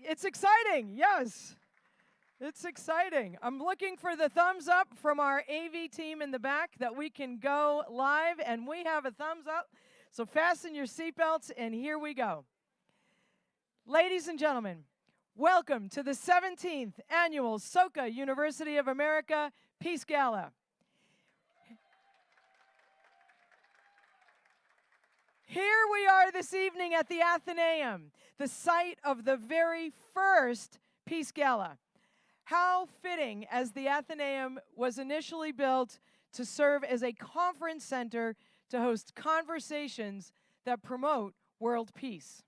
It's exciting, yes. It's exciting. I'm looking for the thumbs up from our AV team in the back that we can go live, and we have a thumbs up. So fasten your seatbelts, and here we go. Ladies and gentlemen, welcome to the 17th Annual Soka University of America Peace Gala. Here we are this evening at the Athenaeum, the site of the very first Peace Gala. How fitting, as the Athenaeum was initially built to serve as a conference center to host conversations that promote world peace.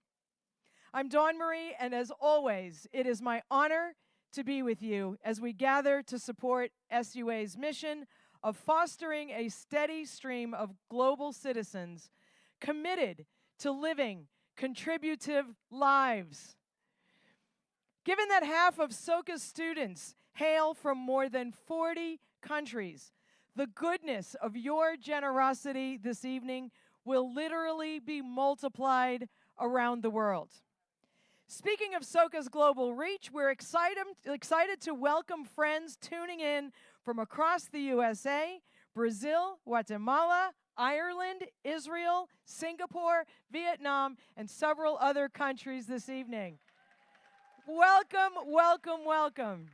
I'm Dawn Marie, and as always, it is my honor to be with you as we gather to support SUA's mission of fostering a steady stream of global citizens committed to living contributive lives. Given that half of Soka's students hail from more than 40 countries, the goodness of your generosity this evening will literally be multiplied around the world. Speaking of Soka's global reach, we're excited to welcome friends tuning in from across the USA, Brazil, Guatemala, Ireland, Israel, Singapore, Vietnam, and several other countries this evening. Welcome, welcome, welcome.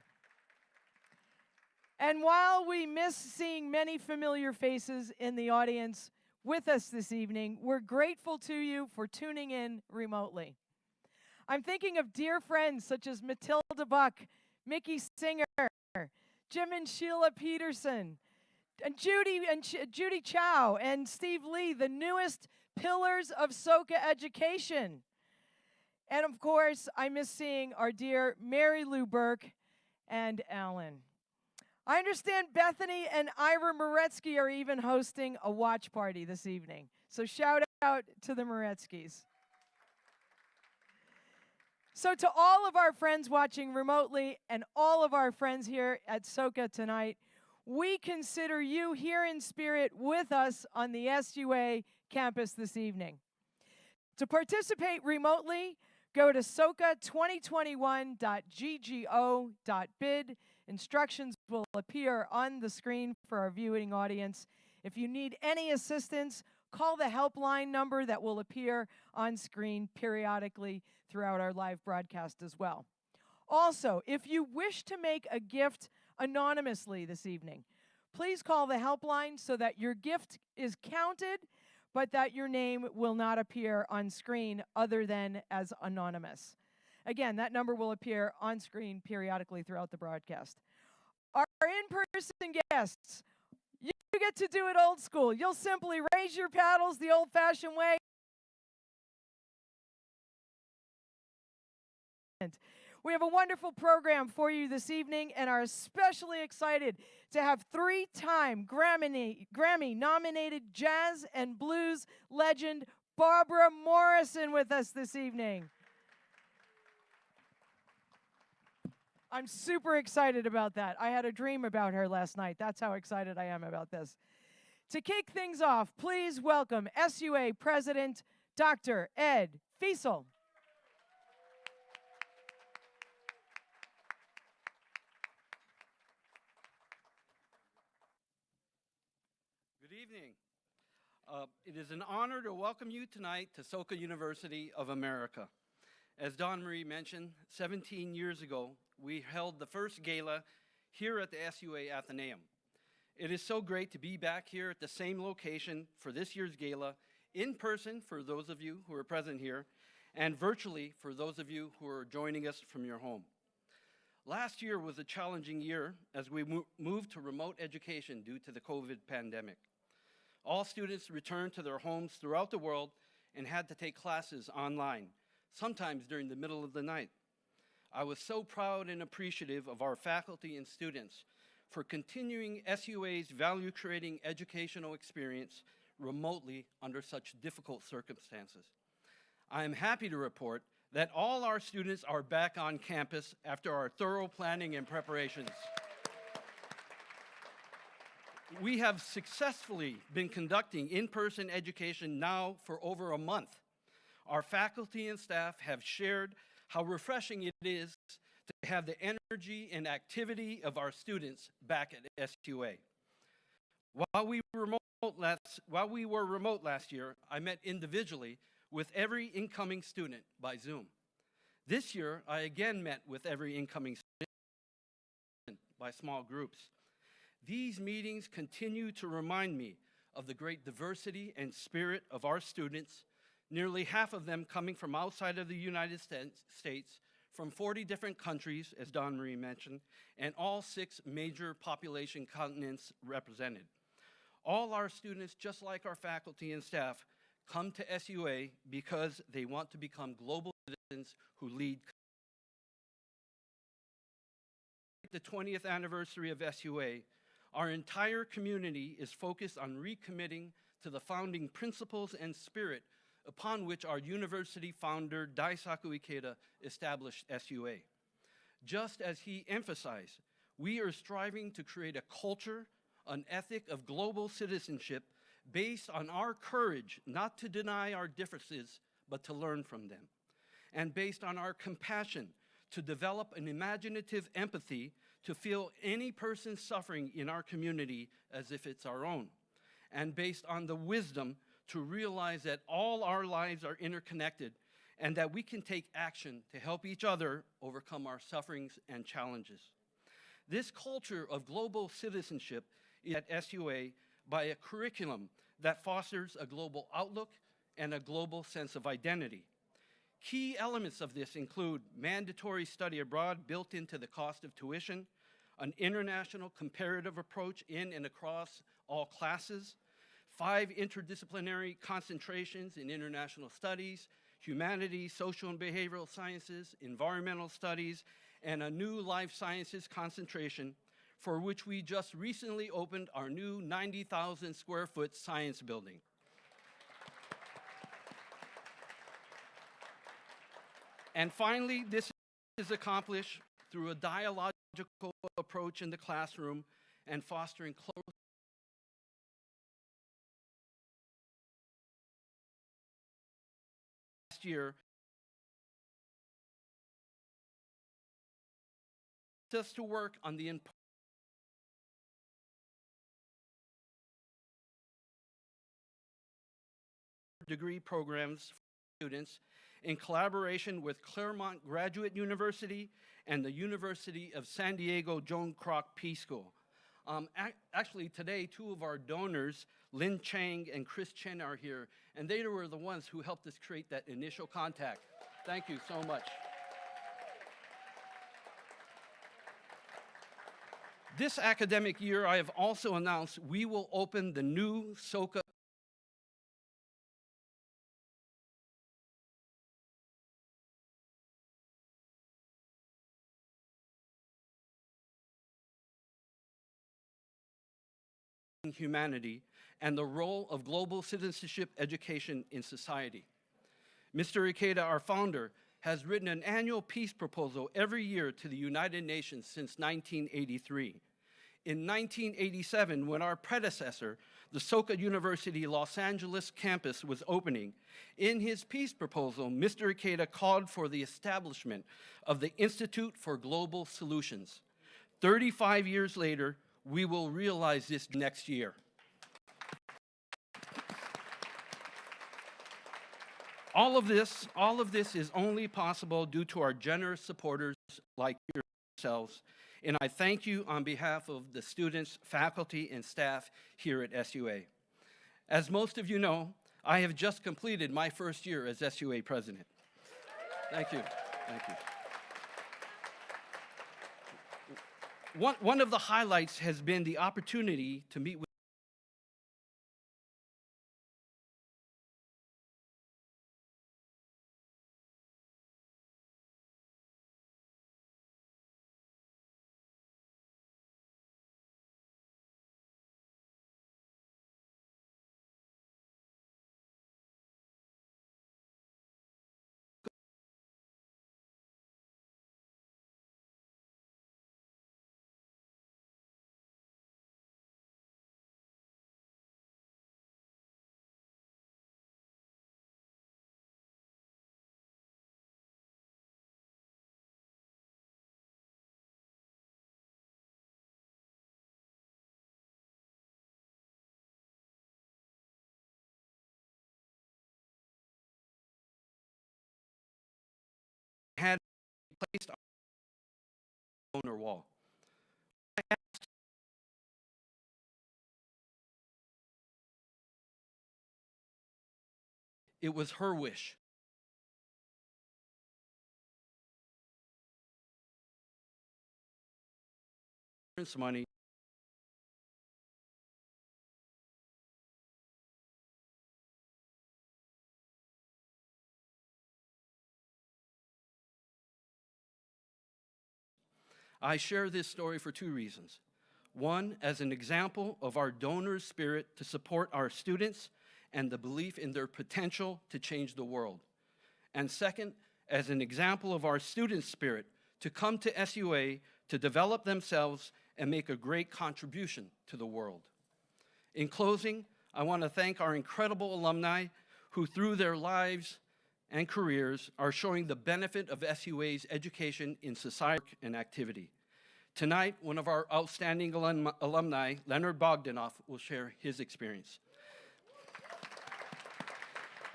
And while we miss seeing many familiar faces in the audience with us this evening, we're grateful to you for tuning in remotely. I'm thinking of dear friends such as Matilda Buck, Mickey Singer, Jim and Sheila Peterson, and Judy Chow and Steve Lee, the newest pillars of Soka education. And of course, I miss seeing our dear Mary Lou Burke and Alan. I understand Bethany and Ira Moretsky are even hosting a watch party this evening. So shout out to the Moretskys. So to all of our friends watching remotely and all of our friends here at Soka tonight, we consider you here in spirit with us on the SUA campus this evening. To participate remotely, go to soka2021.ggo.bid. Instructions will appear on the screen for our viewing audience. If you need any assistance, call the helpline number that will appear on screen periodically throughout our live broadcast as well. Also, if you wish to make a gift anonymously this evening, please call the helpline so that your gift is counted, but that your name will not appear on screen other than as anonymous. Again, that number will appear on screen periodically throughout the broadcast. Our in-person guests, you get to do it old school. You'll simply raise your paddles the old-fashioned way. We have a wonderful program for you this evening and are especially excited to have three-time Grammy-nominated jazz and blues legend Barbara Morrison with us this evening. I'm super excited about that. I had a dream about her last night. That's how excited I am about this. To kick things off, please welcome SUA President Dr. Ed Fiesel. Good evening. It is an honor to welcome you tonight to Soka University of America. As Dawn Marie mentioned, 17 years ago, we held the first gala here at the SUA Athenaeum. It is so great to be back here at the same location for this year's gala, in person for those of you who are present here, and virtually for those of you who are joining us from your home. Last year was a challenging year as we moved to remote education due to the COVID pandemic. All students returned to their homes throughout the world and had to take classes online, sometimes during the middle of the night. I was so proud and appreciative of our faculty and students for continuing SUA's value-creating educational experience remotely under such difficult circumstances. I am happy to report that all our students are back on campus after our thorough planning and preparations. We have successfully been conducting in-person education now for over a month. Our faculty and staff have shared how refreshing it is to have the energy and activity of our students back at SUA. While we were remote last year, I met individually with every incoming student by Zoom. This year, I again met with every incoming student by small groups. These meetings continue to remind me of the great diversity and spirit of our students, nearly half of them coming from outside of the United States, from 40 different countries, as Dawn Marie mentioned, and all 6 major population continents represented. All our students, just like our faculty and staff, come to SUA because they want to become global citizens who lead. The 20th anniversary of SUA, our entire community is focused on recommitting to the founding principles and spirit upon which our university founder, Daisaku Ikeda, established SUA. Just as he emphasized, we are striving to create a culture, an ethic of global citizenship based on our courage not to deny our differences, but to learn from them, and based on our compassion to develop an imaginative empathy to feel any person's suffering in our community as if it's our own, and based on the wisdom to realize that all our lives are interconnected and that we can take action to help each other overcome our sufferings and challenges. This culture of global citizenship is at SUA by a curriculum that fosters a global outlook and a global sense of identity. Key elements of this include mandatory study abroad built into the cost of tuition, an international comparative approach in and across all classes, 5 interdisciplinary concentrations in international studies, humanities, social and behavioral sciences, environmental studies, and a new life sciences concentration for which we just recently opened our new 90,000 square foot science building. And finally, this is accomplished through a dialogical approach in the classroom and fostering close year us to work on the degree programs for students in collaboration with Claremont Graduate University and the University of San Diego Joan Kroc Peace School. Actually, today, 2 of our donors, Lynn Chang and Chris Chen, are here, and they were the ones who helped us create that initial contact. Thank you so much. This academic year, I have also announced we will open the new Soka humanity and the role of global citizenship education in society. Mr. Ikeda, our founder, has written an annual peace proposal every year to the United Nations since 1983. In 1987, when our predecessor, the Soka University Los Angeles campus, was opening, in his peace proposal, Mr. Ikeda called for the establishment of the Institute for Global Solutions. 35 years later, we will realize this next year. All of this is only possible due to our generous supporters like yourselves, and I thank you on behalf of the students, faculty, and staff here at SUA. As most of you know, I have just completed my first year as SUA president. Thank you. Thank you. One of the highlights has been the opportunity to meet with had placed on the donor wall. It was her wish. Money. I share this story for two reasons. One, as an example of our donors' spirit to support our students and the belief in their potential to change the world. And second, as an example of our students' spirit to come to SUA to develop themselves and make a great contribution to the world. In closing, I want to thank our incredible alumni who, through their lives and careers, are showing the benefit of SUA's education in society and activity. Tonight, one of our outstanding alumni, Leonard Bogdanoff, will share his experience.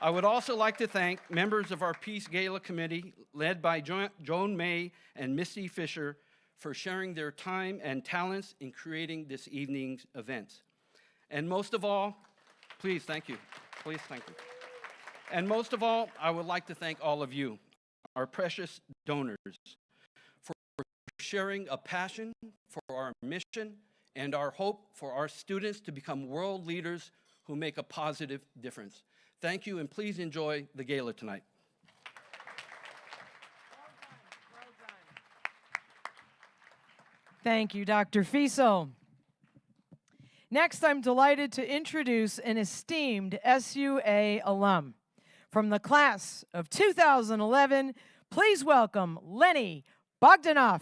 I would also like to thank members of our Peace Gala committee, led by Joan May and Misty Fisher, for sharing their time and talents in creating this evening's event. And most of all, please, thank you. Please, thank you. And most of all, I would like to thank all of you, our precious donors, for sharing a passion for our mission and our hope for our students to become world leaders who make a positive difference. Thank you, and please enjoy the gala tonight. Well done. Thank you, Dr. Fiesel. Next, I'm delighted to introduce an esteemed SUA alum. From the class of 2011, please welcome Lenny Bogdanoff.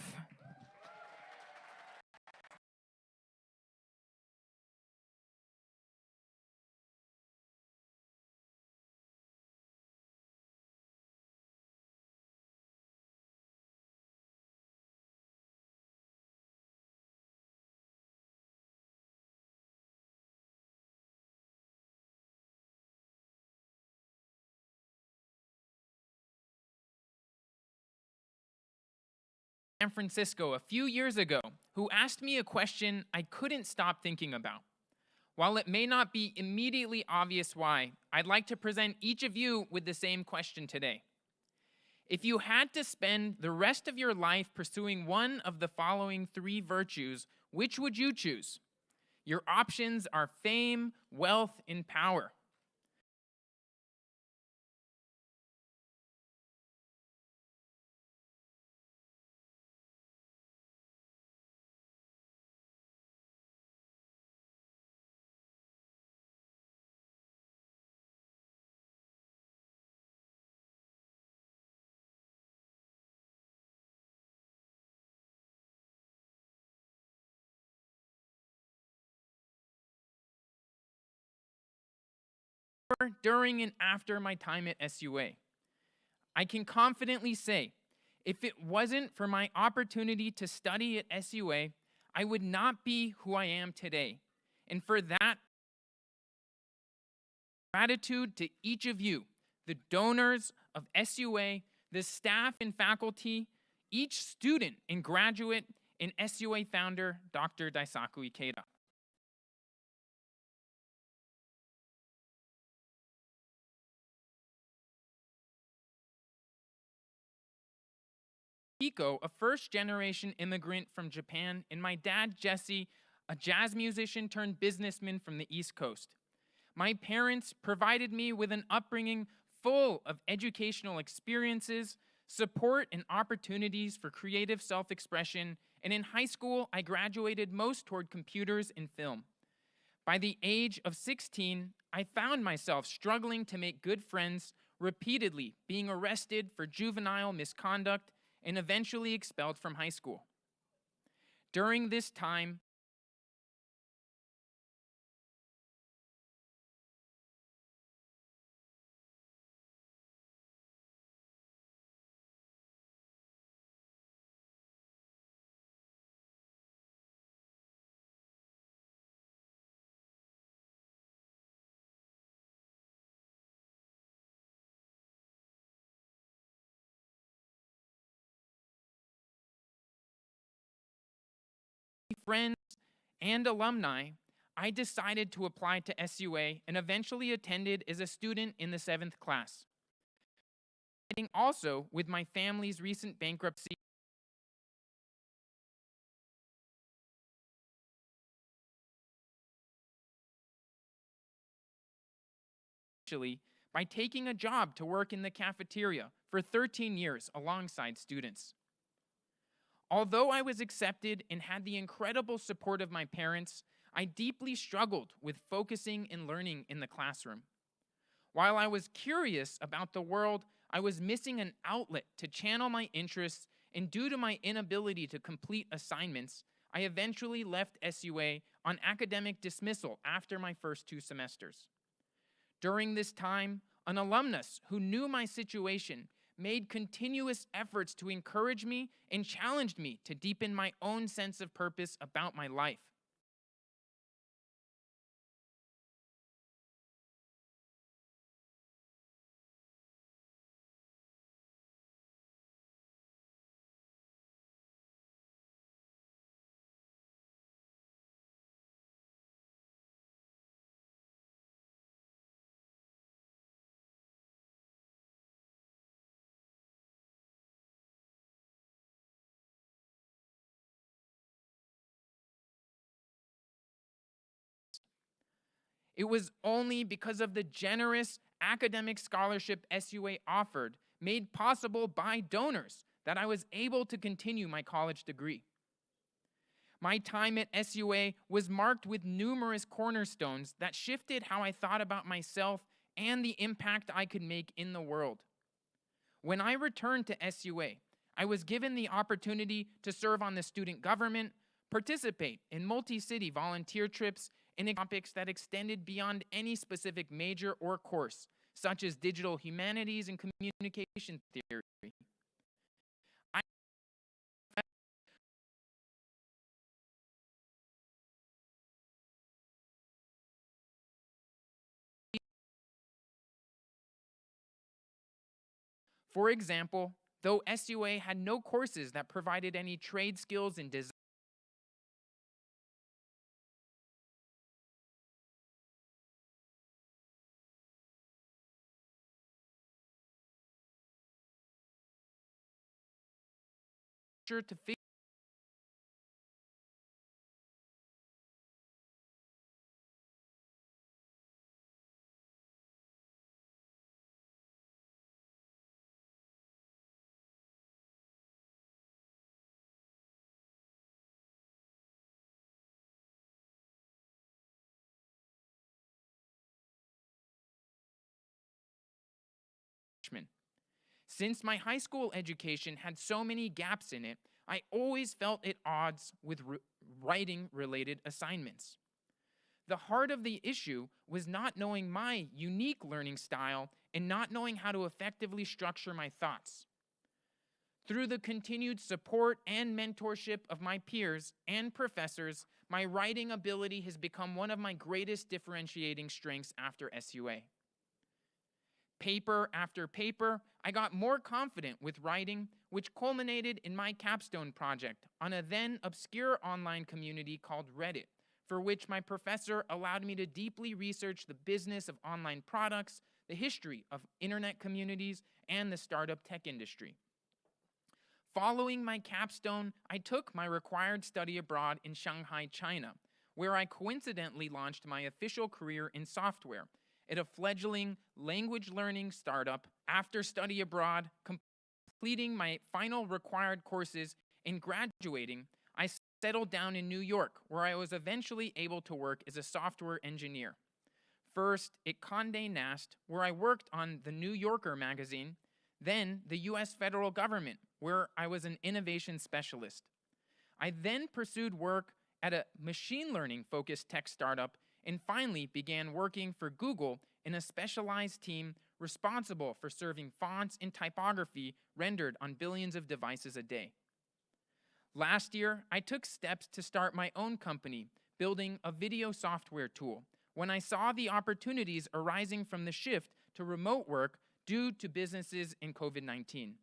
San Francisco a few years ago who asked me a question I couldn't stop thinking about. While it may not be immediately obvious why, I'd like to present each of you with the same question today. If you had to spend the rest of your life pursuing one of the following three virtues, which would you choose? Your options are fame, wealth, and power. During and after my time at SUA, I can confidently say, if it wasn't for my opportunity to study at SUA, I would not be who I am today. And for that, gratitude to each of you, the donors of SUA, the staff and faculty, each student and graduate, and SUA founder, Dr. Daisaku Ikeda. Hiko, a first-generation immigrant from Japan, and my dad, Jesse, a jazz musician turned businessman from the East Coast. My parents provided me with an upbringing full of educational experiences, support, and opportunities for creative self-expression, and in high school, I graduated most toward computers and film. By the age of 16, I found myself struggling to make good friends, repeatedly being arrested for juvenile misconduct, and eventually expelled from high school. During this time, friends and alumni, I decided to apply to SUA and eventually attended as a student in the 7th class. Also, with my family's recent bankruptcy, by taking a job to work in the cafeteria for 13 years alongside students. Although I was accepted and had the incredible support of my parents, I deeply struggled with focusing and learning in the classroom. While I was curious about the world, I was missing an outlet to channel my interests, and due to my inability to complete assignments, I eventually left SUA on academic dismissal after my first 2 semesters. During this time, an alumnus who knew my situation made continuous efforts to encourage me and challenged me to deepen my own sense of purpose about my life. It was only because of the generous academic scholarship SUA offered, made possible by donors, that I was able to continue my college degree. My time at SUA was marked with numerous cornerstones that shifted how I thought about myself and the impact I could make in the world. When I returned to SUA, I was given the opportunity to serve on the student government, participate in multi-city volunteer trips, and topics that extended beyond any specific major or course, such as digital humanities and communication theory. For example, though SUA had no courses that provided any trade skills in design, to freshman. Since my high school education had so many gaps in it, I always felt at odds with writing-related assignments. The heart of the issue was not knowing my unique learning style and not knowing how to effectively structure my thoughts. Through the continued support and mentorship of my peers and professors, my writing ability has become one of my greatest differentiating strengths after SUA. Paper after paper, I got more confident with writing, which culminated in my capstone project on a then obscure online community called Reddit, for which my professor allowed me to deeply research the business of online products, the history of internet communities, and the startup tech industry. Following my capstone, I took my required study abroad in Shanghai, China, where I coincidentally launched my official career in software at a fledgling language learning startup. After study abroad, completing my final required courses and graduating, I settled down in New York, where I was eventually able to work as a software engineer. First at Condé Nast, where I worked on the New Yorker magazine, then the US federal government, where I was an innovation specialist. I then pursued work at a machine learning focused tech startup and finally began working for Google in a specialized team responsible for serving fonts and typography rendered on billions of devices a day. Last year, I took steps to start my own company, building a video software tool, when I saw the opportunities arising from the shift to remote work due to businesses in COVID-19.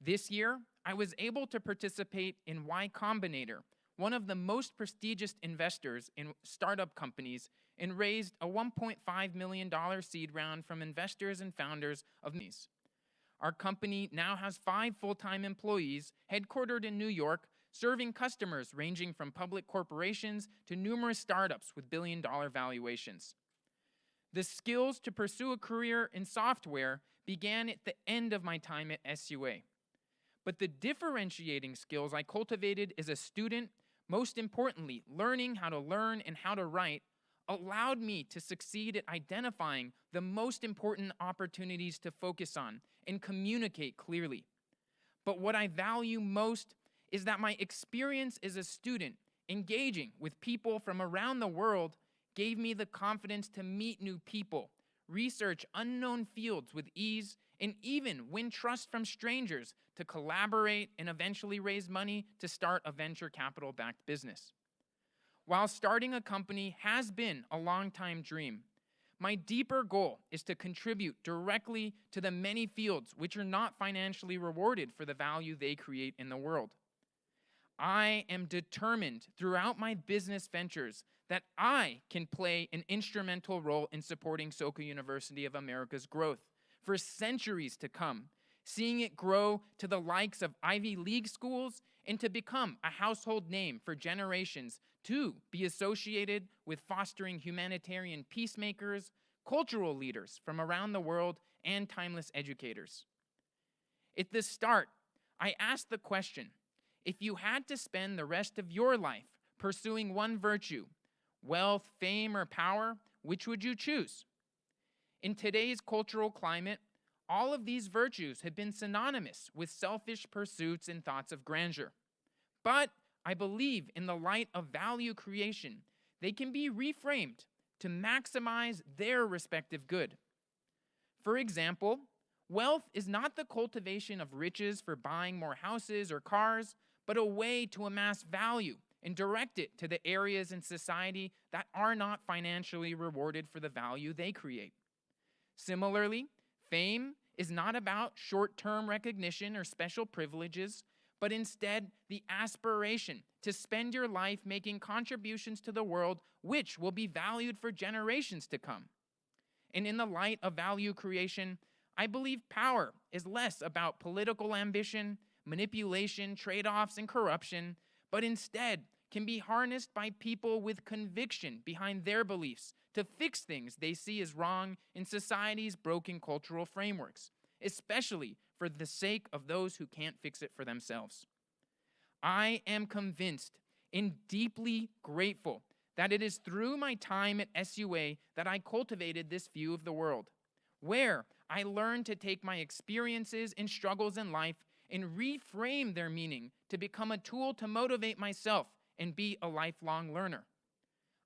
This year, I was able to participate in Y Combinator, one of the most prestigious investors in startup companies, and raised a $1.5 million seed round from investors and founders of these. Our company now has 5 full-time employees headquartered in New York, serving customers ranging from public corporations to numerous startups with billion-dollar valuations. The skills to pursue a career in software began at the end of my time at SUA. But the differentiating skills I cultivated as a student, most importantly, learning how to learn and how to write, allowed me to succeed at identifying the most important opportunities to focus on and communicate clearly. But what I value most is that my experience as a student engaging with people from around the world gave me the confidence to meet new people, research unknown fields with ease, and even win trust from strangers to collaborate and eventually raise money to start a venture capital-backed business. While starting a company has been a long-time dream, my deeper goal is to contribute directly to the many fields which are not financially rewarded for the value they create in the world. I am determined throughout my business ventures that I can play an instrumental role in supporting Soka University of America's growth for centuries to come, seeing it grow to the likes of Ivy League schools and to become a household name for generations to be associated with fostering humanitarian peacemakers, cultural leaders from around the world, and timeless educators. At the start, I asked the question, if you had to spend the rest of your life pursuing one virtue, wealth, fame, or power, which would you choose? In today's cultural climate, all of these virtues have been synonymous with selfish pursuits and thoughts of grandeur. But I believe in the light of value creation, they can be reframed to maximize their respective good. For example, wealth is not the cultivation of riches for buying more houses or cars, but a way to amass value and direct it to the areas in society that are not financially rewarded for the value they create. Similarly, fame is not about short-term recognition or special privileges, but instead the aspiration to spend your life making contributions to the world which will be valued for generations to come. And in the light of value creation, I believe power is less about political ambition, manipulation, trade-offs, and corruption, but instead can be harnessed by people with conviction behind their beliefs to fix things they see as wrong in society's broken cultural frameworks, especially for the sake of those who can't fix it for themselves. I am convinced and deeply grateful that it is through my time at SUA that I cultivated this view of the world, where I learned to take my experiences and struggles in life and reframe their meaning to become a tool to motivate myself and be a lifelong learner.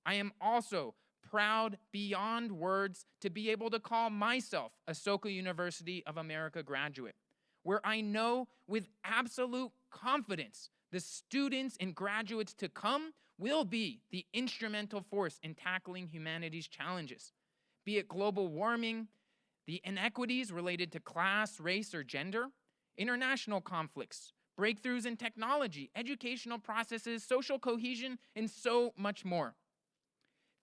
I am also proud beyond words to be able to call myself a Soka University of America graduate, where I know with absolute confidence the students and graduates to come will be the instrumental force in tackling humanity's challenges, be it global warming, the inequities related to class, race, or gender, international conflicts, breakthroughs in technology, educational processes, social cohesion, and so much more.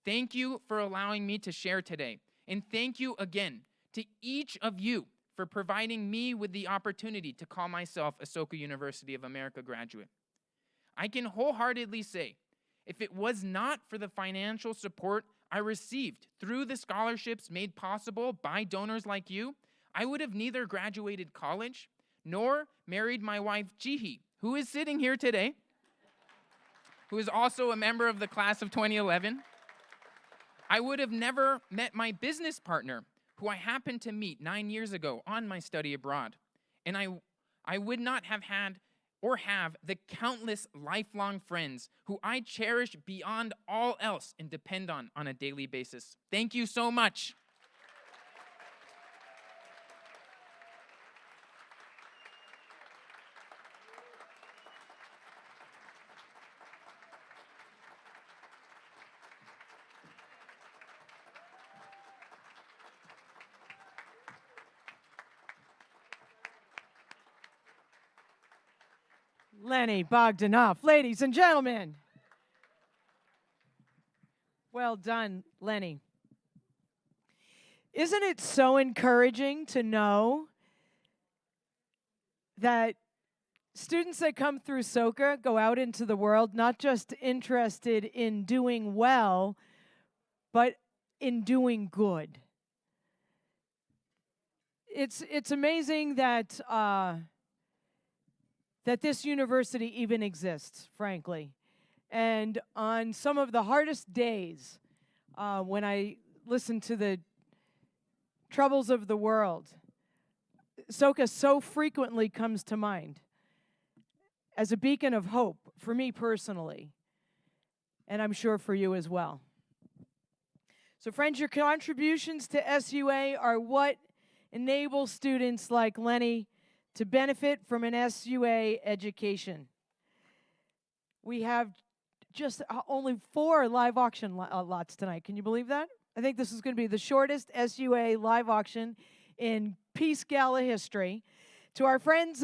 Thank you for allowing me to share today, and thank you again to each of you for providing me with the opportunity to call myself a Soka University of America graduate. I can wholeheartedly say, if it was not for the financial support I received through the scholarships made possible by donors like you, I would have neither graduated college nor married my wife, Jihi, who is sitting here today, who is also a member of the class of 2011. I would have never met my business partner, who I happened to meet 9 years ago on my study abroad. And I would not have had or have the countless lifelong friends who I cherish beyond all else and depend on a daily basis. Thank you so much. Lenny Bogdanoff, ladies and gentlemen. Well done, Lenny. Isn't it so encouraging to know that students that come through Soka go out into the world not just interested in doing well, but in doing good? It's amazing that that this university even exists, frankly. And on some of the hardest days, when I listen to the troubles of the world, Soka so frequently comes to mind as a beacon of hope for me personally, and I'm sure for you as well. So friends, your contributions to SUA are what enable students like Lenny to benefit from an SUA education. We have just only 4 live auction lots tonight. Can you believe that? I think this is going to be the shortest SUA live auction in Peace Gala history. To our friends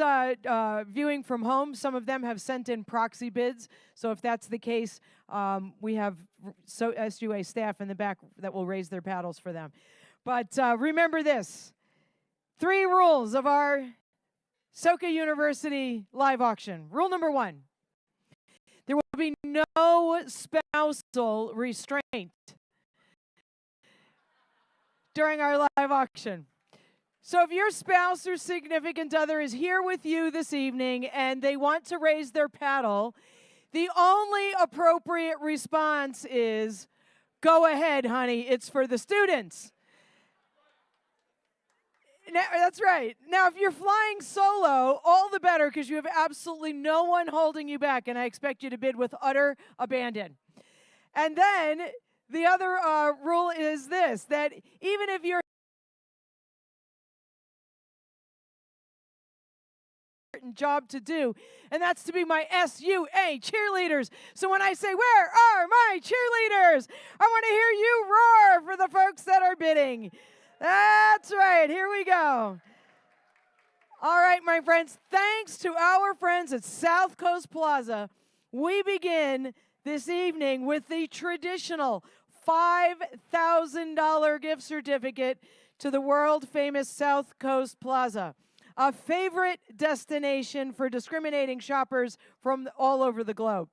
viewing from home, some of them have sent in proxy bids. So if that's the case, we have SUA staff in the back that will raise their paddles for them. But remember this. 3 rules of our Soka University live auction. Rule number 1. There will be no spousal restraint during our live auction. So if your spouse or significant other is here with you this evening and they want to raise their paddle, the only appropriate response is, go ahead, honey, it's for the students. Now, that's right. Now, if you're flying solo, all the better, because you have absolutely no one holding you back, and I expect you to bid with utter abandon. And then the other rule is this, that even if you're job to do, and that's to be my SUA cheerleaders. So when I say, where are my cheerleaders? I want to hear you roar for the folks that are bidding. That's right. Here we go. All right, my friends, thanks to our friends at South Coast Plaza, we begin this evening with the traditional $5,000 gift certificate to the world-famous South Coast Plaza, a favorite destination for discriminating shoppers from all over the globe.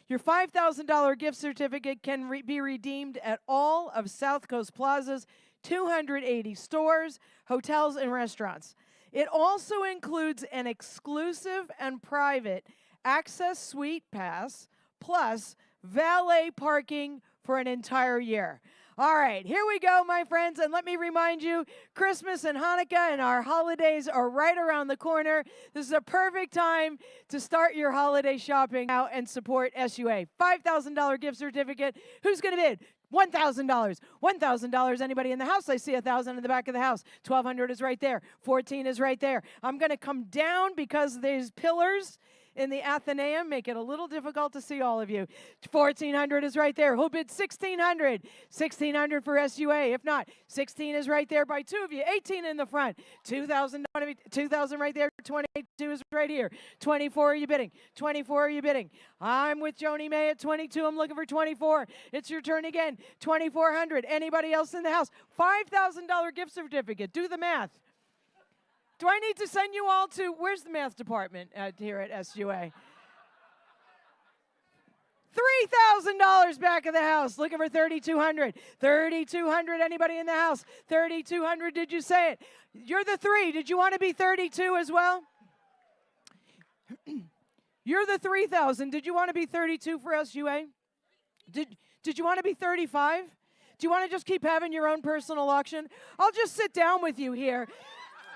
Your $5,000 gift certificate can be redeemed at all of South Coast Plaza's 280 stores, hotels, and restaurants. It also includes an exclusive and private access suite pass, plus valet parking for an entire year. All right, here we go, my friends, and let me remind you, Christmas and Hanukkah and our holidays are right around the corner. This is a perfect time to start your holiday shopping now and support SUA. $5,000 gift certificate. Who's going to bid? $1,000. $1,000. Anybody in the house? I see 1,000 in the back of the house. 1,200 is right there. 14 is right there. I'm going to come down because there's pillars in the Athenaeum make it a little difficult to see all of you. 1,400 is right there. Who bid 1,600? 1,600 for SUA. If not, 16 is right there by 2 of you. 18 in the front. 2,000 right there. 22 is right here. 24 are you bidding? 24 are you bidding? I'm with Joni May at 22. I'm looking for 24. It's your turn again. 2,400. Anybody else in the house? $5,000 gift certificate. Do the math. Do I need to send you all to, where's the math department here at SUA? $3,000 back of the house. Looking for 3,200. 3,200. Anybody in the house? 3,200. Did you say it? You're the 3. Did you want to be 32 as well? You're the 3,000. Did you want to be 32 for SUA? Did you want to be 35? Do you want to just keep having your own personal auction? I'll just sit down with you here.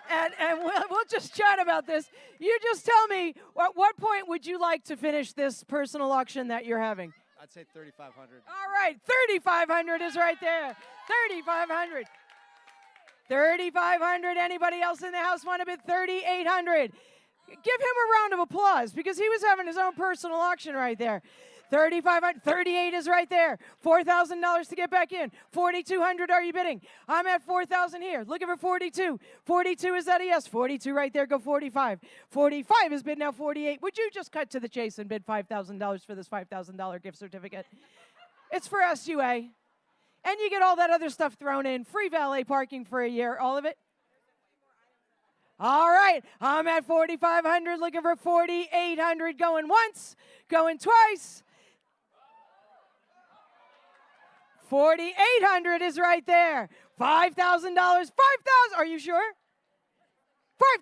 And we'll just chat about this. You just tell me, at what point would you like to finish this personal auction that you're having? I'd say 3,500. All right, 3,500 is right there. 3,500. 3,500. Anybody else in the house want to bid 3,800? Give him a round of applause because he was having his own personal auction right there. 3,500, 38 is right there. $4,000 to get back in. 4,200 are you bidding? I'm at 4,000 here. Looking for 42. 42 is that a yes? 42 right there. Go 45. 45 is bid now 48. Would you just cut to the chase and bid $5,000 for this $5,000 gift certificate? It's for SUA. And you get all that other stuff thrown in. Free valet parking for a year. All of it. All right. I'm at 4,500, looking for 4,800. Going once, going twice. 4,800 is right there. $5,000. 5,000. Are you sure?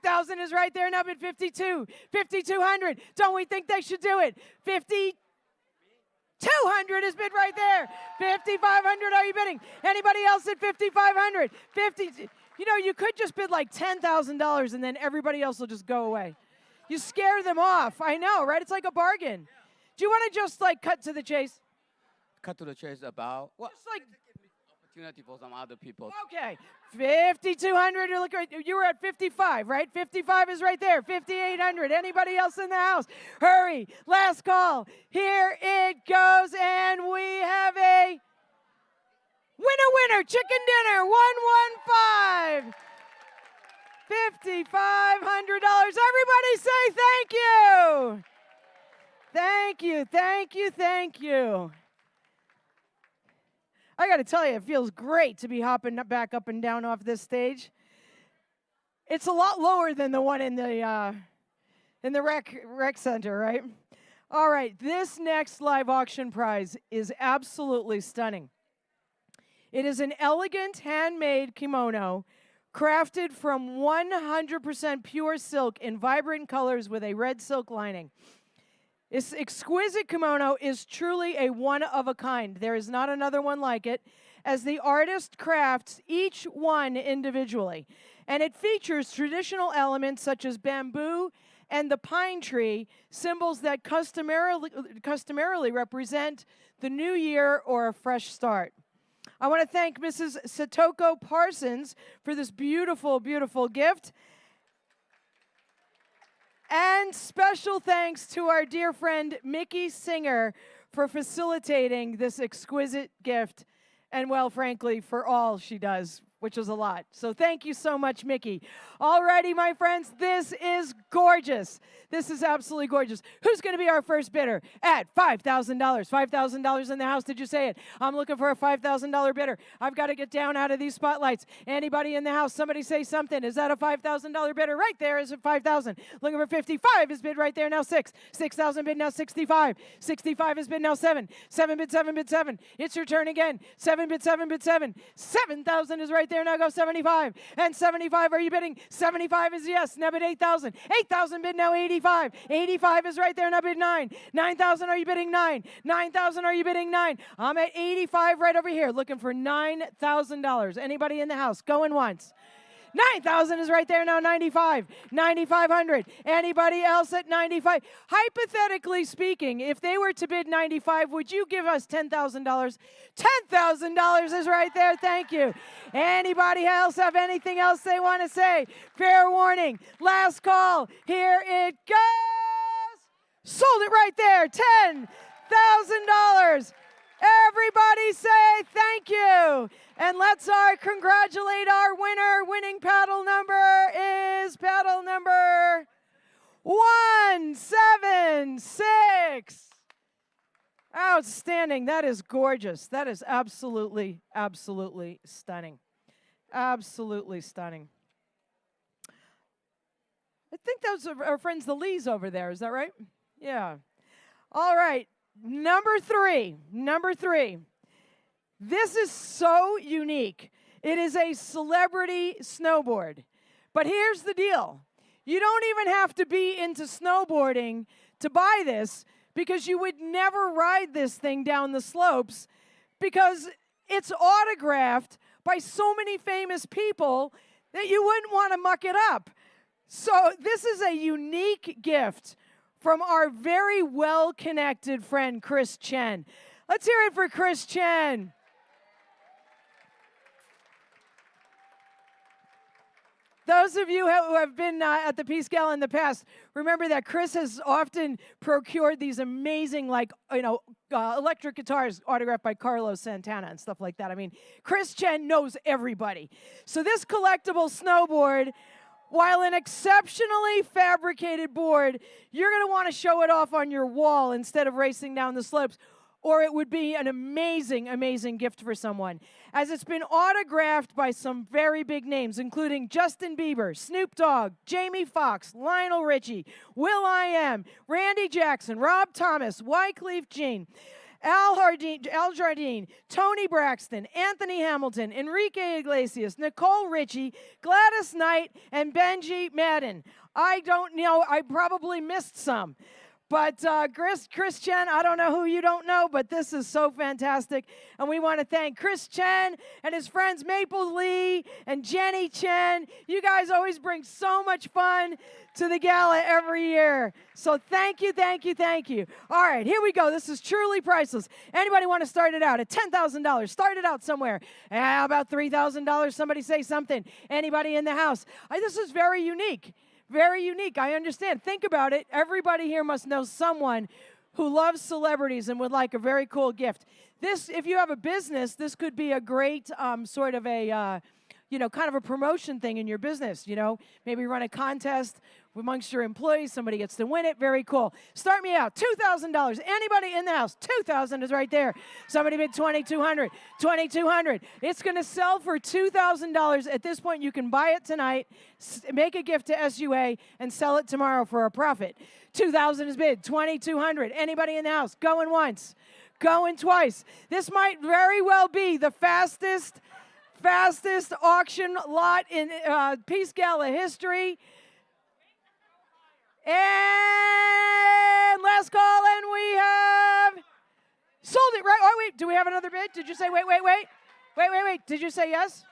5,000 is right there. Now bid 52. 5,200. Don't we think they should do it? 5,200 is bid right there. 5,500. Are you bidding? Anybody else at 5,500? 50. You know, you could just bid like $10,000 and then everybody else will just go away. You scare them off. I know, right? It's like a bargain. Do you want to just like cut to the chase? Cut to the chase about what Just like, opportunity for some other people. okay, 5,200. You were at 55, right? 55 is right there. 5,800. Anybody else in the house? Hurry. Last call. Here it goes. And we have a winner. Chicken dinner. 115. $5,500. Everybody say thank you. Thank you, thank you, thank you. I got to tell you, it feels great to be hopping back up and down off this stage. It's a lot lower than the one in the rec center, right? All right, this next live auction prize is absolutely stunning. It is an elegant handmade kimono crafted from 100% pure silk in vibrant colors with a red silk lining. This exquisite kimono is truly a one-of-a-kind. There is not another one like it, as the artist crafts each one individually. And it features traditional elements such as bamboo and the pine tree, symbols that customarily represent the new year or a fresh start. I want to thank Mrs. Satoko Parsons for this beautiful, beautiful gift. And special thanks to our dear friend Mickey Singer for facilitating this exquisite gift, and well, frankly, for all she does, which is a lot. So thank you so much, Mickey. Alrighty, my friends, this is gorgeous. This is absolutely gorgeous. Who's going to be our first bidder at $5,000? $5,000 in the house, did you say it? I'm looking for a $5,000 bidder. I've got to get down out of these spotlights. Anybody in the house? Somebody say something. Is that a $5,000 bidder? Right there is a $5,000. Looking for 55 is bid right there now 6. 6,000 bid now 65. 65 is bid now 7. 7 bid 7 bid 7. It's your turn again. 7 bid 7 bid 7. 7,000 is right there now go 75. And 75, are you bidding? 75 is yes. Now bid 8,000. 8,000 bid now 85. 85 is right there now bid 9. 9,000, are you bidding 9? 9,000, are you bidding 9? I'm at 85 right over here looking for $9,000. Anybody in the house? Going once. 9,000 is right there now, 95. 9,500. Anybody else at 95? Hypothetically speaking, if they were to bid 95, would you give us $10,000? $10,000 is right there, thank you. Anybody else have anything else they want to say? Fair warning, last call, here it goes. Sold it right there, $10,000. Everybody say thank you. And let's congratulate our winner. Winning paddle number is paddle number 176. Outstanding. That is gorgeous. That is absolutely, absolutely stunning. Absolutely stunning. I think those are our friends, the Lees over there. Is that right? Yeah. All right. Number three. This is so unique. It is a celebrity snowboard. But here's the deal. You don't even have to be into snowboarding to buy this, because you would never ride this thing down the slopes, because it's autographed by so many famous people that you wouldn't want to muck it up. So this is a unique gift from our very well-connected friend, Chris Chen. Let's hear it for Chris Chen. Those of you who have been at the Peace Gala in the past, remember that Chris has often procured these amazing, electric guitars autographed by Carlos Santana and stuff like that. I mean, Chris Chen knows everybody. So this collectible snowboard, while an exceptionally fabricated board, you're going to want to show it off on your wall instead of racing down the slopes. or it would be an amazing, amazing gift for someone, as it's been autographed by some very big names, including Justin Bieber, Snoop Dogg, Jamie Foxx, Lionel Richie, will.i.am, Randy Jackson, Rob Thomas, Wyclef Jean, Al Jardine, Tony Braxton, Anthony Hamilton, Enrique Iglesias, Nicole Richie, Gladys Knight, and Benji Madden. I don't know, I probably missed some. But Chris Chen, I don't know who you don't know, but this is so fantastic. And we want to thank Chris Chen and his friends Maple Lee and Jenny Chen. You guys always bring so much fun to the gala every year. So thank you, thank you, thank you. All right, here we go. This is truly priceless. Anybody want to start it out at $10,000? Start it out somewhere. How about $3,000? Somebody say something. Anybody in the house? This is very unique. Very unique. I understand. Think about it. Everybody here must know someone who loves celebrities and would like a very cool gift. This, if you have a business, this could be a great sort of a, kind of a promotion thing in your business. Maybe run a contest amongst your employees. Somebody gets to win it. Very cool. Start me out. $2,000. Anybody in the house? $2,000 is right there. Somebody bid $2,200. $2,200. It's going to sell for $2,000. At this point, you can buy it tonight, make a gift to SUA, and sell it tomorrow for a profit. $2,000 is bid. $2,200. Anybody in the house? Going once. Going twice. This might very well be the fastest auction lot in Peace Gala history. And last call, and we have sold it, right? Oh, wait, do we have another bid? Did you say, wait. Did you say yes?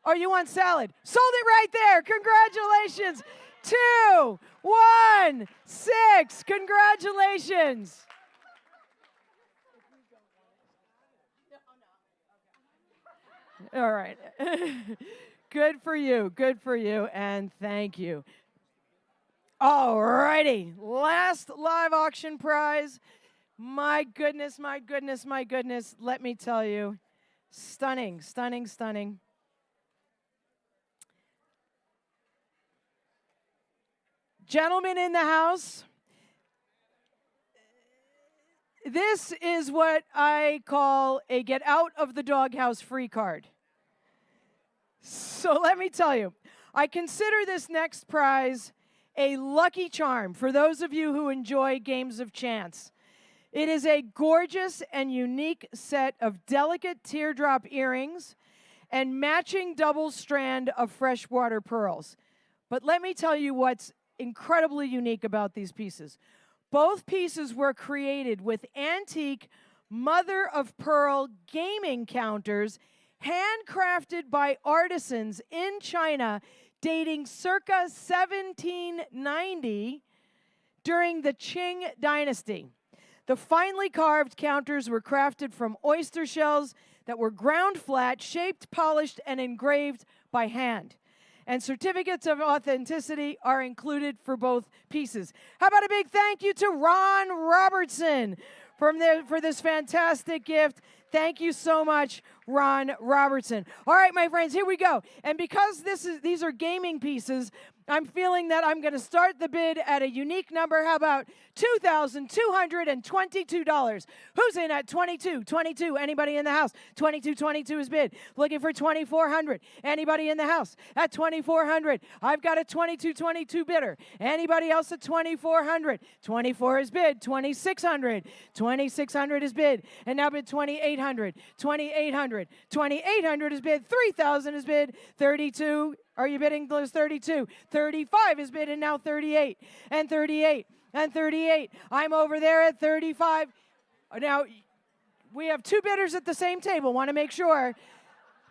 Oh, you want salad? Sold it right there. Congratulations. 2, 1, 6. Congratulations. All right. Good for you, and thank you. All righty, last live auction prize. My goodness, let me tell you, stunning. Gentlemen in the house, this is what I call a get out of the doghouse free card. So let me tell you, I consider this next prize a lucky charm for those of you who enjoy games of chance. It is a gorgeous and unique set of delicate teardrop earrings and matching double strand of freshwater pearls. But let me tell you what's incredibly unique about these pieces. Both pieces were created with antique mother-of-pearl gaming counters handcrafted by artisans in China dating circa 1790 during the Qing dynasty. The finely carved counters were crafted from oyster shells that were ground flat, shaped, polished, and engraved by hand. And certificates of authenticity are included for both pieces. How about a big thank you to Ron Robertson for this fantastic gift. Thank you so much, Ron Robertson. All right, my friends, here we go. And because these are gaming pieces, I'm feeling that I'm going to start the bid at a unique number. How about $2,222? Who's in at 22? Anybody in the house? 22 is bid. Looking for 2,400. Anybody in the house? At 2,400. I've got a 22 bidder. Anybody else at 2,400? 24 is bid. 2,600. 2,600 is bid. And now bid 2,800. 2,800 is bid. 3,000 is bid. 32. Are you bidding those 32? 35 is bid, and now 38. And 38. And 38. I'm over there at 35. Now, we have two bidders at the same table. Want to make sure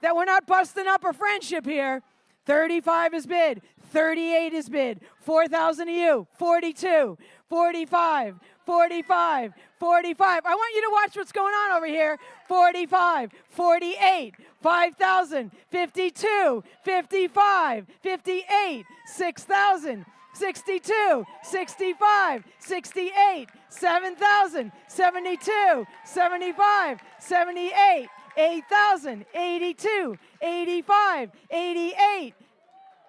that we're not busting up a friendship here. 35 is bid. 38 is bid. 4,000 to you. 42. 45. 45. 45. I want you to watch what's going on over here. 45. 48. 5,000. 52. 55. 58. 6,000. 62, 65, 68, 7,000, 72, 75, 78, 8,000, 82, 85, 88,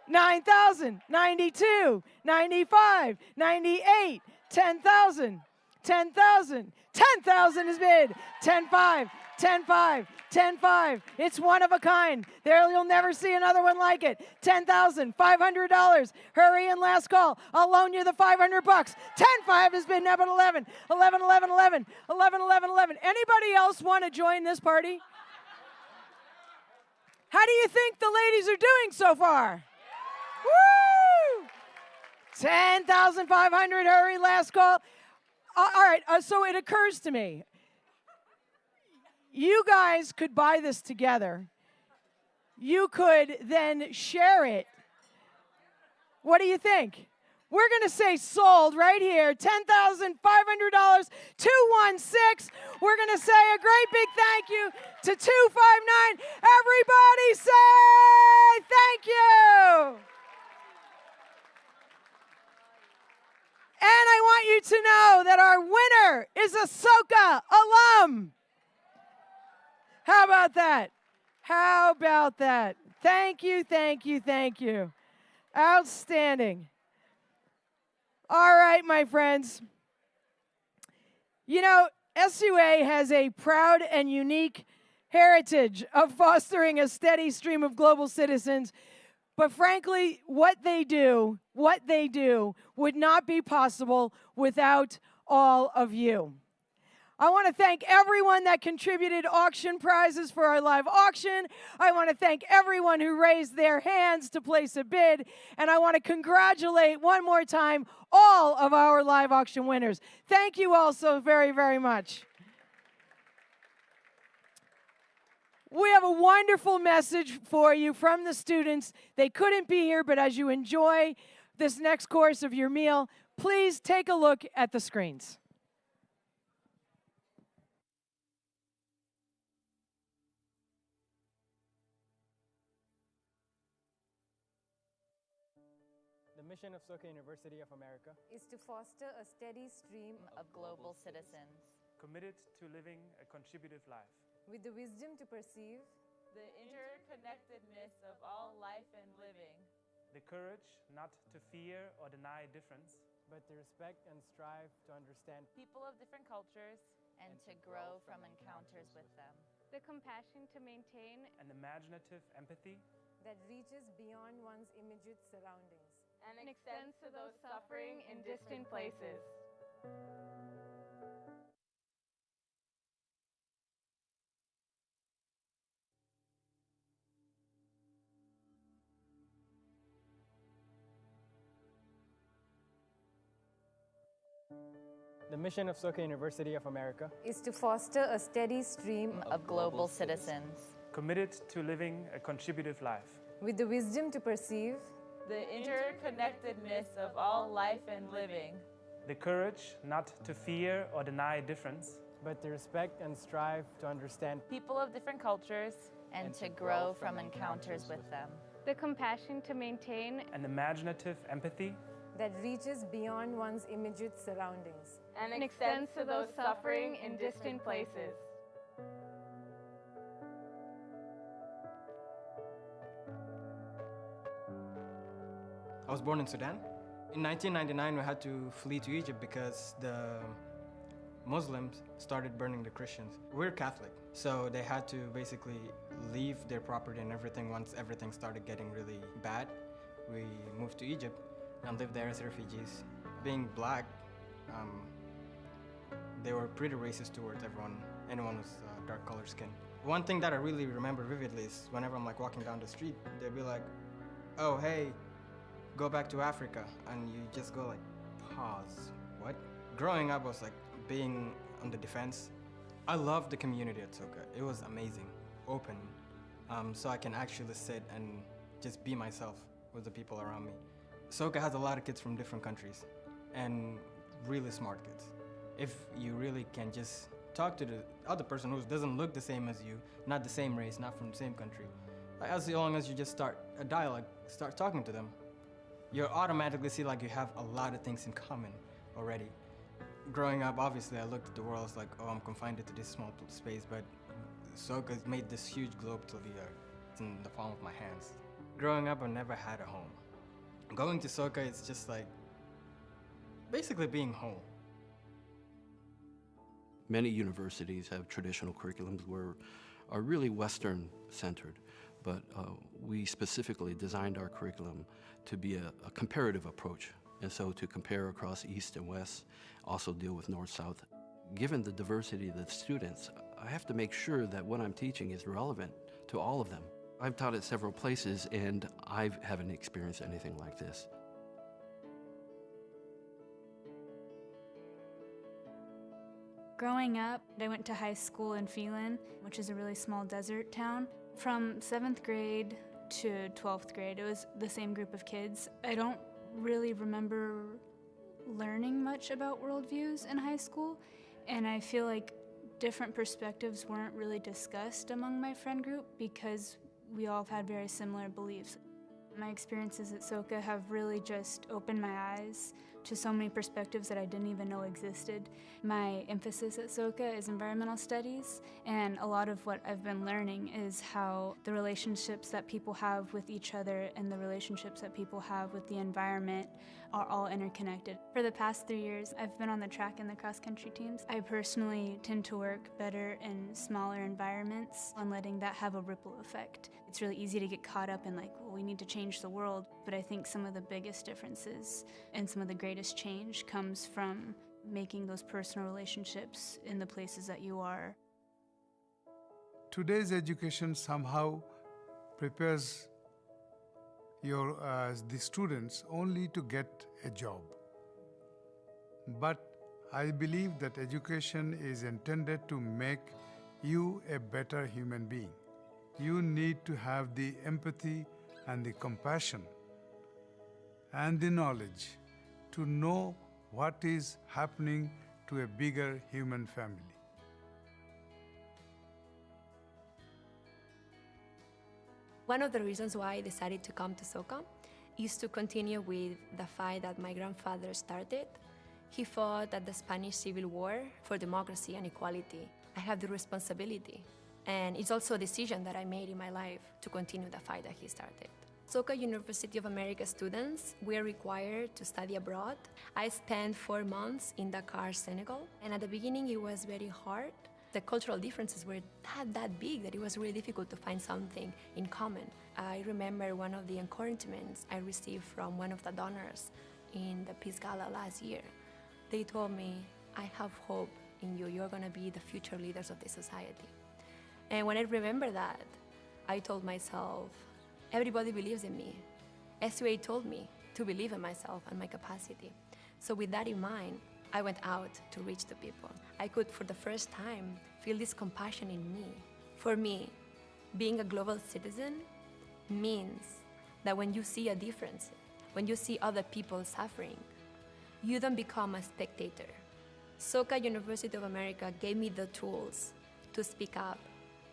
9,000, 92, 95, 98, 10,000, 10,000. 10,000 is bid. 10,500. 10,500. 10,500. It's one of a kind. There, you'll never see another one like it. $10,500. Hurry in, last call. I'll loan you the $500. 10,500 has been up at 11. 11, 11, 11. 11, 11, 11. Anybody else want to join this party? How do you think the ladies are doing so far? Woo! 10,500. Hurry, last call. All right, so it occurs to me. You guys could buy this together. You could then share it. What do you think? We're going to say sold right here. $10,500, 216. We're going to say a great big thank you to 259. Everybody say thank you. And I want you to know that our winner is a Soka alum. How about that? How about that? Thank you, thank you, thank you. Outstanding. All right, my friends. You know, SUA has a proud and unique heritage of fostering a steady stream of global citizens. But frankly, what they do would not be possible without all of you. I want to thank everyone that contributed auction prizes for our live auction. I want to thank everyone who raised their hands to place a bid. And I want to congratulate one more time all of our live auction winners. Thank you all so very, very much. We have a wonderful message for you from the students. They couldn't be here, but as you enjoy this next course of your meal, please take a look at the screens. The mission of Soka University of America is to foster a steady stream of global citizens, committed to living a contributive life. with the wisdom to perceive the interconnectedness of all life and living, The courage not to fear or deny difference, but to respect and strive to understand people of different cultures, and to grow from encounters with them. The compassion to maintain an imaginative empathy that reaches beyond one's immediate surroundings. And extends to those suffering in distant places. The mission of Soka University of America Is to foster a steady stream Of global citizens, committed to living a contributive life. with the wisdom to perceive the interconnectedness of all life and living, The courage not to fear or deny difference, but to respect and strive to understand people of different cultures, and to grow from encounters with them. the compassion to maintain an imaginative empathy that reaches beyond one's immediate surroundings. And extends to those suffering in distant places. I was born in Sudan. In 1999, we had to flee to Egypt because the Muslims started burning the Christians. We're Catholic, so they had to basically leave their property and everything once everything started getting really bad. We moved to Egypt and lived there as refugees. Being black, they were pretty racist towards anyone with dark colored skin. One thing that I really remember vividly is whenever I'm like walking down the street, they'd be like, "Oh, hey, go back to Africa," and you just go like, pause, what? Growing up, I was like being on the defense. I loved the community at Soka. It was amazing, open, so I can actually sit and just be myself with the people around me. Soka has a lot of kids from different countries and really smart kids. If you really can just talk to the other person who doesn't look the same as you, not the same race, not from the same country, like, as long as you just start a dialogue, start talking to them, you automatically see like you have a lot of things in common already. Growing up, obviously, I looked at the world as like, oh, I'm confined to this small space, but Soka's made this huge globe to the earth. It's in the palm of my hands. Growing up, I never had a home. Going to Soka is just like basically being home. Many universities have traditional curriculums are really Western-centered, but we specifically designed our curriculum to be a comparative approach, and so to compare across East and West, also deal with North-South. Given the diversity of the students, I have to make sure that what I'm teaching is relevant to all of them. I've taught at several places, and I haven't experienced anything like this. Growing up, I went to high school in Phelan, which is a really small desert town. From 7th grade to 12th grade, it was the same group of kids. I don't really remember learning much about worldviews in high school, and I feel like different perspectives weren't really discussed among my friend group because we all had very similar beliefs. My experiences at Soka have really just opened my eyes to so many perspectives that I didn't even know existed. My emphasis at Soka is environmental studies, and a lot of what I've been learning is how the relationships that people have with each other and the relationships that people have with the environment are all interconnected. For the past 3 years, I've been on the track and the cross-country teams. I personally tend to work better in smaller environments and letting that have a ripple effect. It's really easy to get caught up in like, well, we need to change the world, but I think some of the biggest differences and some of the greatest change comes from making those personal relationships in the places that you are. Today's education somehow prepares the students only to get a job. But I believe that education is intended to make you a better human being. You need to have the empathy and the compassion and the knowledge to know what is happening to a bigger human family. One of the reasons why I decided to come to Soka is to continue with the fight that my grandfather started. He fought at the Spanish Civil War for democracy and equality. I have the responsibility, and it's also a decision that I made in my life to continue the fight that he started. Soka University of America students, we are required to study abroad. I spent 4 months in Dakar, Senegal, and at the beginning it was very hard. The cultural differences were that big that it was really difficult to find something in common. I remember one of the encouragements I received from one of the donors in the Peace Gala last year. They told me, I have hope in you. You're going to be the future leaders of this society. And when I remember that, I told myself, everybody believes in me. SUA told me to believe in myself and my capacity. So with that in mind, I went out to reach the people. I could, for the first time, feel this compassion in me. For me, being a global citizen means that when you see a difference, when you see other people suffering, you don't become a spectator. Soka University of America gave me the tools to speak up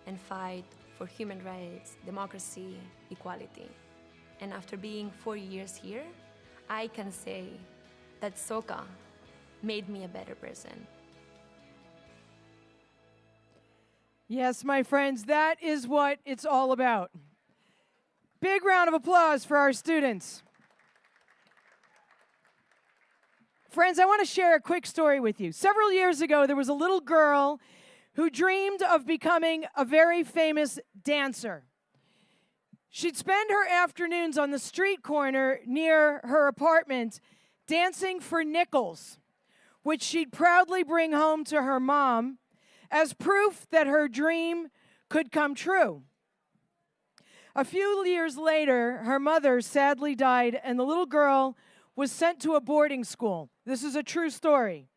and fight for human rights, democracy, equality. And after being 4 years here, I can say that Soka made me a better person. Yes, my friends, that is what it's all about. Big round of applause for our students. Friends, I want to share a quick story with you. Several years ago, there was a little girl who dreamed of becoming a very famous dancer. She'd spend her afternoons on the street corner near her apartment dancing for nickels, which she'd proudly bring home to her mom as proof that her dream could come true. A few years later, her mother sadly died, and the little girl was sent to a boarding school. This is a true story.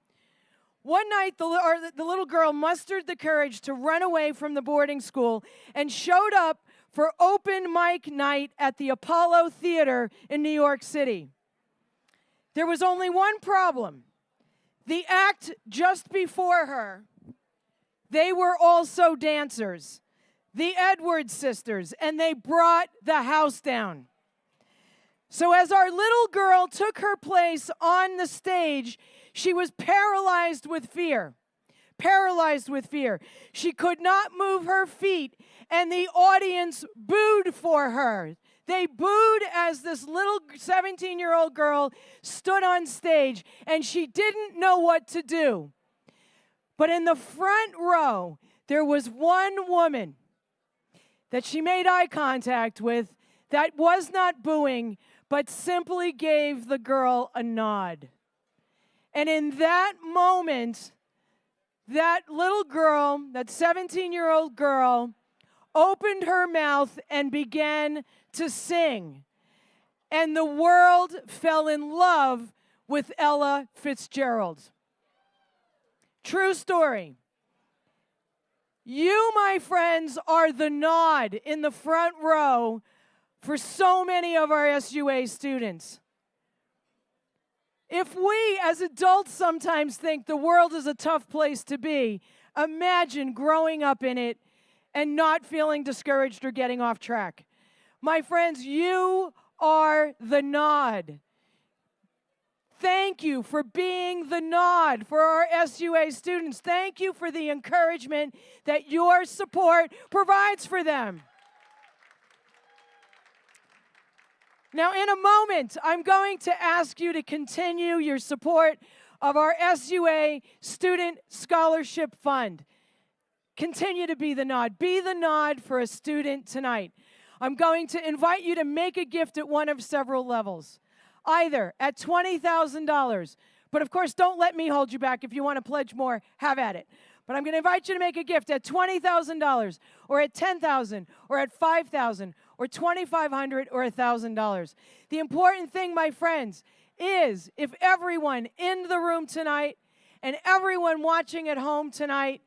One night, the little girl mustered the courage to run away from the boarding school and showed up for open mic night at the Apollo Theater in New York City. There was only one problem. The act just before her, they were also dancers, the Edwards sisters, and they brought the house down. So as our little girl took her place on the stage, she was paralyzed with fear. Paralyzed with fear. She could not move her feet, and the audience booed for her. They booed as this little 17-year-old girl stood on stage, and she didn't know what to do. But in the front row, there was one woman that she made eye contact with that was not booing, but simply gave the girl a nod. And in that moment, that little girl, that 17-year-old girl, opened her mouth and began to sing. And the world fell in love with Ella Fitzgerald. True story. You, my friends, are the nod in the front row for so many of our SUA students. If we as adults sometimes think the world is a tough place to be, imagine growing up in it and not feeling discouraged or getting off track. My friends, you are the nod. Thank you for being the nod for our SUA students. Thank you for the encouragement that your support provides for them. Now, in a moment, I'm going to ask you to continue your support of our SUA Student Scholarship Fund. Continue to be the nod. Be the nod for a student tonight. I'm going to invite you to make a gift at one of several levels. Either at $20,000, but of course, don't let me hold you back. If you want to pledge more, have at it. But I'm going to invite you to make a gift at $20,000 or at $10,000 or at $5,000 or $2,500 or $1,000. The important thing, my friends, is if everyone in the room tonight and everyone watching at home tonight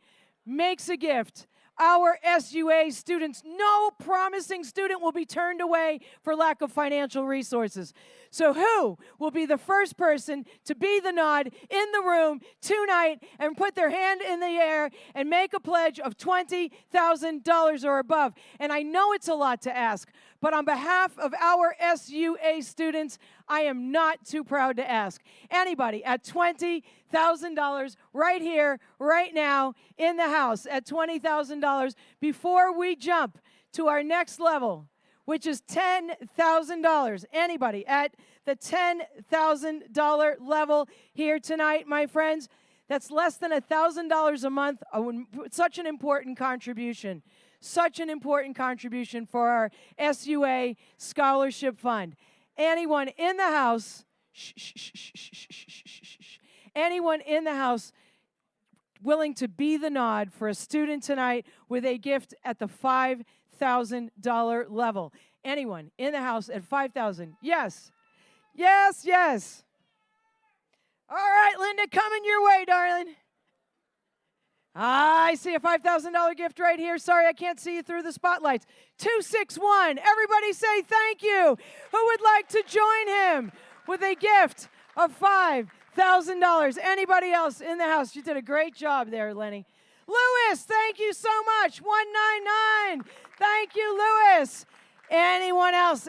makes a gift, our SUA students, no promising student will be turned away for lack of financial resources. So who will be the first person to be the nod in the room tonight and put their hand in the air and make a pledge of $20,000 or above? And I know it's a lot to ask, but on behalf of our SUA students, I am not too proud to ask. Anybody at $20,000 right here, right now, in the house at $20,000 before we jump to our next level, which is $10,000. Anybody at the $10,000 level here tonight, my friends? That's less than $1,000 a month. Such an important contribution. Such an important contribution for our SUA Scholarship Fund. Anyone in the house, anyone in the house willing to be the nod for a student tonight with a gift at the $5,000 level? Anyone in the house at $5,000? Yes. Yes, yes. All right, Linda, coming your way, darling. I see a $5,000 gift right here. Sorry, I can't see you through the spotlights. 261. Everybody say thank you. Who would like to join him with a gift of $5,000? Anybody else in the house? You did a great job there, Lenny. Lewis, thank you so much. 199. Thank you, Lewis. Anyone else?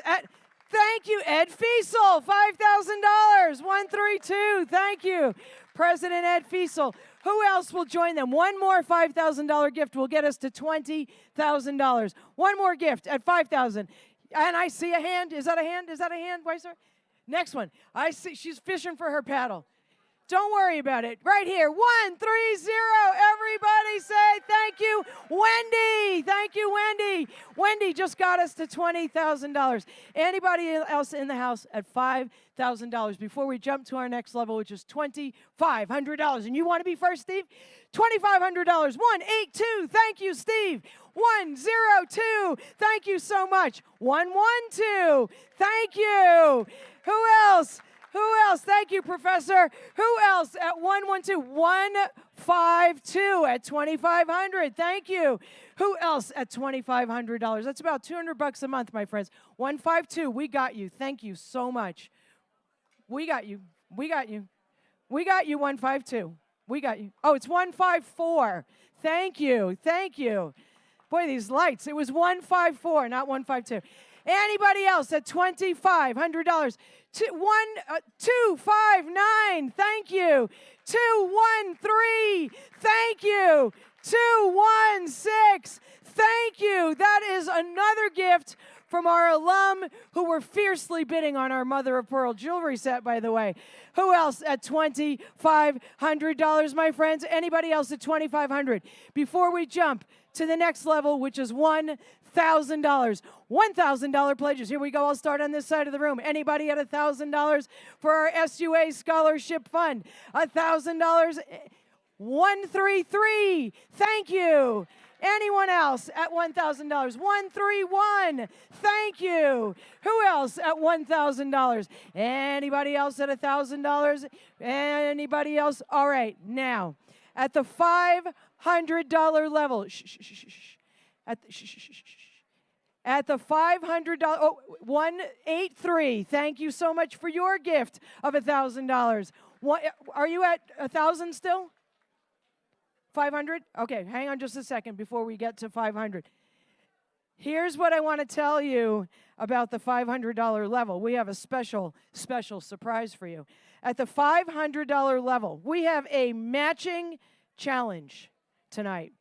Thank you, Ed Fiesel. $5,000. 132. Thank you, President Ed Fiesel. Who else will join them? One more $5,000 gift will get us to $20,000. One more gift at $5,000. And I see a hand. Is that a hand? Is that a hand, Weiser? Next one. I see she's fishing for her paddle. Don't worry about it. Right here. 130. Everybody say thank you, Wendy. Thank you, Wendy. Wendy just got us to $20,000. Anybody else in the house at $5,000 before we jump to our next level, which is $2,500. And you want to be first, Steve? $2,500. 182. Thank you, Steve. 102. Thank you so much. 112. Thank you. Who else? Who else? Thank you, Professor. Who else at 112? 152 at $2,500. Thank you. Who else at $2,500? That's about $200 a month, my friends. 152. We got you. Thank you so much. We got you. We got you. We got you, 152. We got you. Oh, it's 154. Thank you. Thank you. Boy, these lights. It was 154, not 152. Anybody else at $2,500? 259. Thank you. 213. Thank you. 216. Thank you. That is another gift from our alum who were fiercely bidding on our mother of pearl jewelry set, by the way. Who else at $2,500, my friends? Anybody else at $2,500? Before we jump to the next level, which is $1,000. $1,000 pledges. Here we go. I'll start on this side of the room. Anybody at $1,000 for our SUA Scholarship Fund? $1,000. 133. Thank you. Anyone else at $1,000? 131. Thank you. Who else at $1,000? Anybody else at $1,000? Anybody else? All right. Now, at the $500 level. At the $500, 183. Thank you so much for your gift of $1,000. Are you at 1,000 still? 500? Okay, hang on just a second before we get to 500. Here's what I want to tell you about the $500 level. We have a special surprise for you. At the $500 level, we have a matching challenge tonight.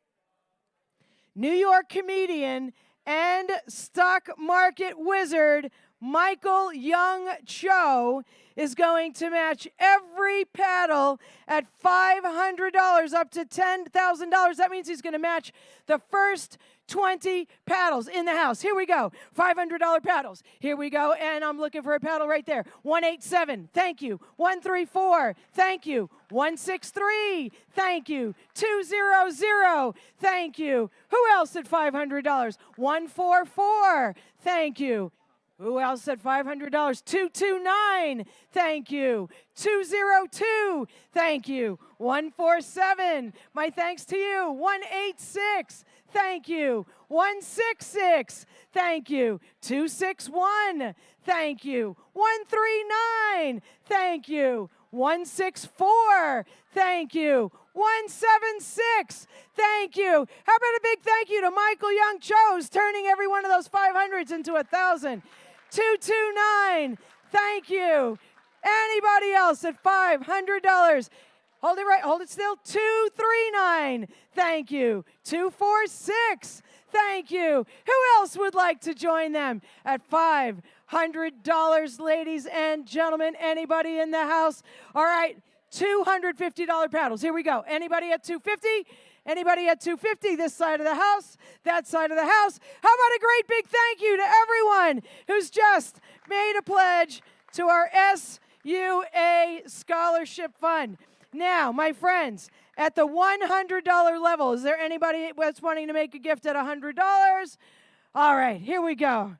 New York comedian and stock market wizard Michael Young Cho is going to match every paddle at $500 up to $10,000. That means he's going to match the first 20 paddles in the house. Here we go. $500 paddles. Here we go. And I'm looking for a paddle right there. 187. Thank you. 134. Thank you. 163. Thank you. 200. Thank you. Who else at $500? 144. Thank you. Who else at $500? 229. Thank you. 202. Thank you. 147. My thanks to you. 186. Thank you. 166. Thank you. 261. Thank you. 139. Thank you. 164. Thank you. 176. Thank you. How about a big thank you to Michael Young Cho's turning every one of those 500s into 1,000. 229. Thank you. Anybody else at $500? Hold it right. Hold it still. 239. Thank you. 246. Thank you. Who else would like to join them at $500, ladies and gentlemen? Anybody in the house? All right. $250 paddles. Here we go. Anybody at $250? Anybody at $250? This side of the house, that side of the house. How about a great big thank you to everyone who's just made a pledge to our SUA Scholarship Fund. Now, my friends, at the $100 level, is there anybody that's wanting to make a gift at $100? All right, here we go.